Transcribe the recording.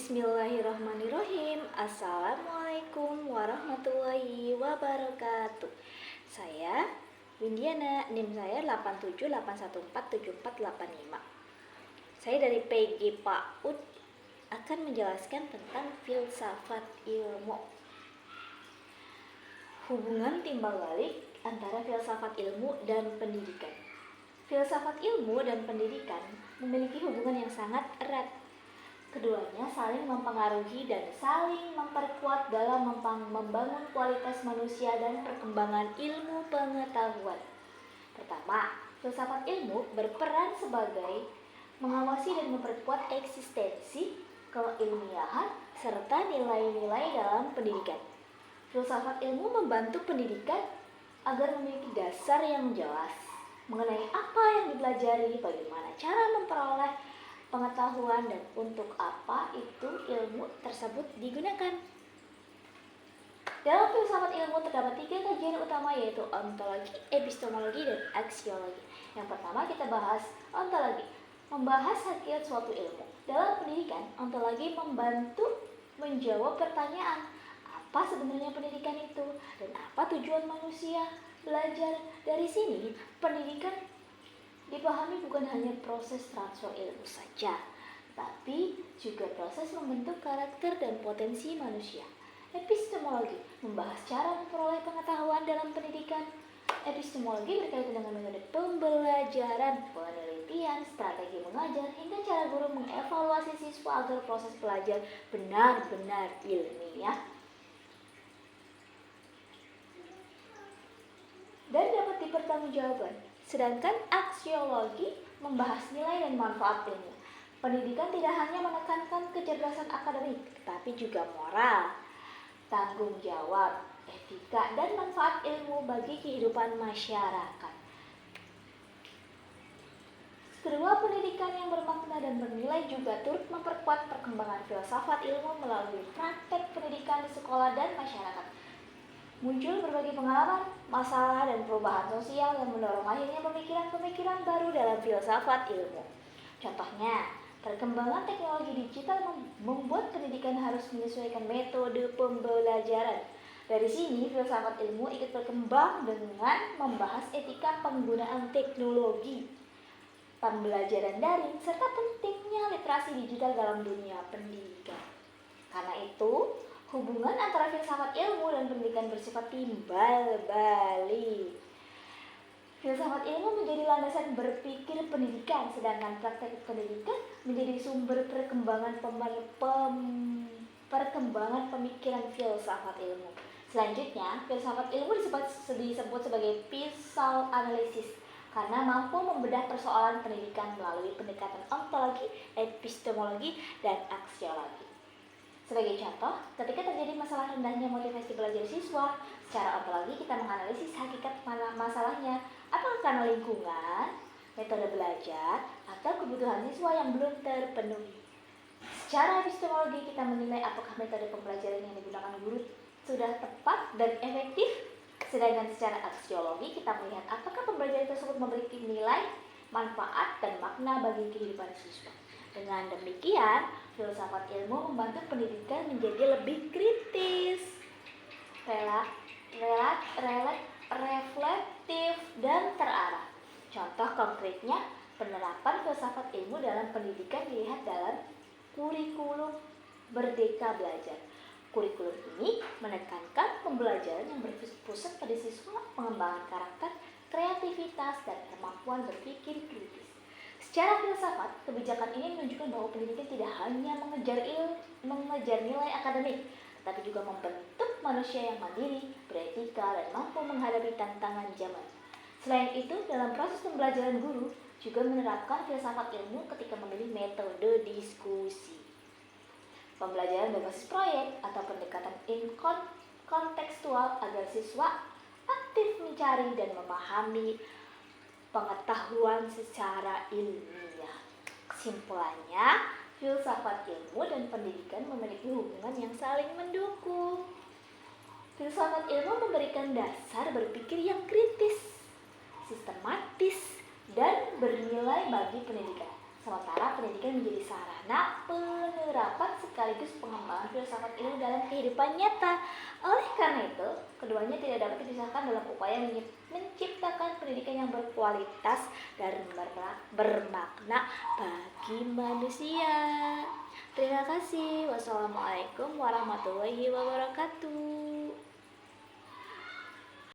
Bismillahirrahmanirrahim. Assalamualaikum warahmatullahi wabarakatuh. Saya Windiana, NIM saya 8781474485. Saya dari PG PAUD akan menjelaskan tentang filsafat ilmu. Hubungan timbal balik antara filsafat ilmu dan pendidikan. Filsafat ilmu dan pendidikan memiliki hubungan yang sangat erat. Keduanya saling mempengaruhi dan saling memperkuat dalam membangun kualitas manusia dan perkembangan ilmu pengetahuan. Pertama, filsafat ilmu berperan sebagai mengawasi dan memperkuat eksistensi, keilmiahan, serta nilai-nilai dalam pendidikan. Filsafat ilmu membantu pendidikan agar memiliki dasar yang jelas mengenai apa yang dipelajari, bagaimana cara memperoleh pengetahuan, dan untuk apa itu ilmu tersebut digunakan. Dalam filsafat ilmu terdapat 3 kajian utama, yaitu ontologi, epistemologi, dan aksiologi. Yang pertama kita bahas ontologi, membahas hakikat suatu ilmu. Dalam pendidikan, ontologi membantu menjawab pertanyaan, apa sebenarnya pendidikan itu dan apa tujuan manusia belajar. Dari sini, pendidikan dipahami bukan hanya proses transfer ilmu saja, tapi juga proses membentuk karakter dan potensi manusia. Epistemologi membahas cara memperoleh pengetahuan dalam pendidikan. Epistemologi berkaitan dengan metode pembelajaran, penelitian, strategi mengajar, hingga cara guru mengevaluasi siswa agar proses belajar benar-benar ilmiah dan dapat dipertanggungjawabkan. Sedangkan aksiologi membahas nilai dan manfaat ilmu. Pendidikan tidak hanya menekankan kecerdasan akademik, tetapi juga moral, tanggung jawab, etika, dan manfaat ilmu bagi kehidupan masyarakat. Kedua, pendidikan yang bermakna dan bernilai juga turut memperkuat perkembangan filsafat ilmu melalui praktek pendidikan di sekolah dan masyarakat. Muncul berbagai pengalaman, masalah, dan perubahan sosial yang mendorong lahirnya pemikiran-pemikiran baru dalam filsafat ilmu. Contohnya, perkembangan teknologi digital membuat pendidikan harus menyesuaikan metode pembelajaran. Dari sini, filsafat ilmu ikut berkembang dengan membahas etika penggunaan teknologi, pembelajaran daring, serta pentingnya literasi digital dalam dunia pendidikan. Karena itu, hubungan antara filsafat ilmu dan pendidikan bersifat timbal balik. Filsafat ilmu menjadi landasan berpikir pendidikan, sedangkan praktek pendidikan menjadi sumber perkembangan pemikiran filsafat ilmu. Selanjutnya, filsafat ilmu disebut sebagai pisau analisis karena mampu membedah persoalan pendidikan melalui pendekatan ontologi, epistemologi, dan aksiologi. Sebagai contoh, ketika terjadi masalah rendahnya motivasi belajar siswa, secara ontologi kita menganalisis hakikat masalahnya, apakah karena lingkungan, metode belajar, atau kebutuhan siswa yang belum terpenuhi. Secara epistemologi kita menilai apakah metode pembelajaran yang digunakan guru sudah tepat dan efektif, sedangkan secara aksiologi kita melihat apakah pembelajaran tersebut memberikan nilai, manfaat, dan makna bagi kehidupan siswa. Dengan demikian, filsafat ilmu membantu pendidikan menjadi lebih kritis, reflektif, dan terarah. Contoh konkretnya, penerapan filsafat ilmu dalam pendidikan dilihat dalam kurikulum Merdeka Belajar. Kurikulum ini menekankan pembelajaran yang berpusat pada siswa, pengembangan karakter, kreativitas, dan kemampuan berpikir kritis. Secara filsafat, kebijakan ini menunjukkan bahwa pendidikan tidak hanya mengejar nilai akademik, tetapi juga membentuk manusia yang mandiri, beretika, dan mampu menghadapi tantangan zaman. Selain itu, dalam proses pembelajaran guru juga menerapkan filsafat ilmu ketika memilih metode diskusi, pembelajaran berbasis proyek, atau pendekatan kontekstual agar siswa aktif mencari dan memahami pengetahuan secara ilmiah. Kesimpulannya, filsafat ilmu dan pendidikan memiliki hubungan yang saling mendukung. Filsafat ilmu memberikan dasar berpikir yang kritis, sistematis, dan bernilai bagi pendidikan. Sementara pendidikan menjadi sarana penerapan sekaligus pengembangan filsafat ilmu dalam kehidupan nyata. Oleh karena itu, keduanya tidak dapat dipisahkan dalam upaya menciptakan pendidikan yang berkualitas dan bermakna bagi manusia. Terima kasih. Wassalamualaikum warahmatullahi wabarakatuh.